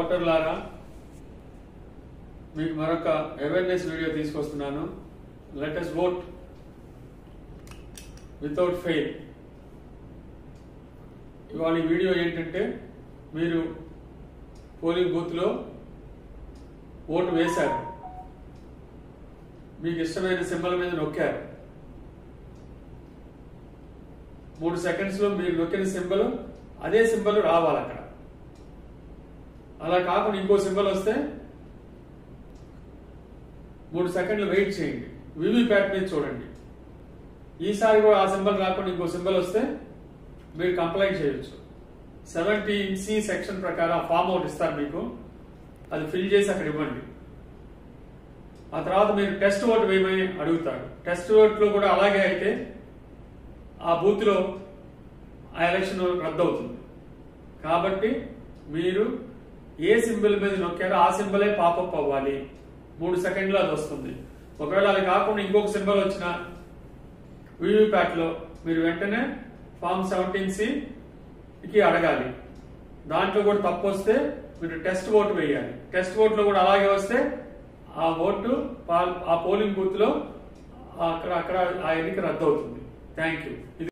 ఓటర్లారా మీకు మరొక awareness video తీసుకొస్తున్నాను. Let us vote without fail. ఇవాళ ఈ వీడియో ఏంటంటే, మీరు పోలింగ్ బూత్లో ఓటు వేశారు, మీకు ఇష్టమైన సింబల్ మీద నొక్కారు. 3 సెకండ్స్లో మీరు నొక్కిన సింబల్ అదే సింబల్ రావాలి అక్కడ. అలా కాకుండా ఇంకో సింబల్ వస్తే 3 సెకండ్లు వెయిట్ చేయండి. వీవీప్యాట్ మీద చూడండి. ఈసారి కూడా ఆ సింబల్ రాకుండా ఇంకో సింబల్ వస్తే మీరు కంప్లైంట్ చేయొచ్చు. 17C సెక్షన్ ప్రకారం ఫామ్ అవుట్ ఇస్తారు మీకు, అది ఫిల్ చేసి అక్కడ ఇవ్వండి. ఆ తర్వాత మీరు టెస్ట్ ఓటు వేయమని అడుగుతారు. టెస్ట్ ఓట్లో కూడా అలాగే అయితే ఆ బూత్లో ఆ ఎలక్షన్ రద్దు అవుతుంది. కాబట్టి మీరు ఏ సింబల్ మీద నొక్కారో ఆ సింబలే పాపప్ అవ్వాలి. 3 సెకండ్లు అది వస్తుంది. ఒకవేళ అది కాకుండా ఇంకొక సింబల్ వచ్చిన వీవీప్యాట్లో మీరు వెంటనే ఫామ్ 17Cకి అడగాలి. దాంట్లో కూడా తప్పు వస్తే మీరు టెస్ట్ ఓటు వేయాలి. టెస్ట్ ఓట్లో కూడా అలాగే వస్తే ఆ ఓటు ఆ పోలింగ్ బూత్ లో అక్కడ ఆ ఎన్నిక రద్దు అవుతుంది. Thank you.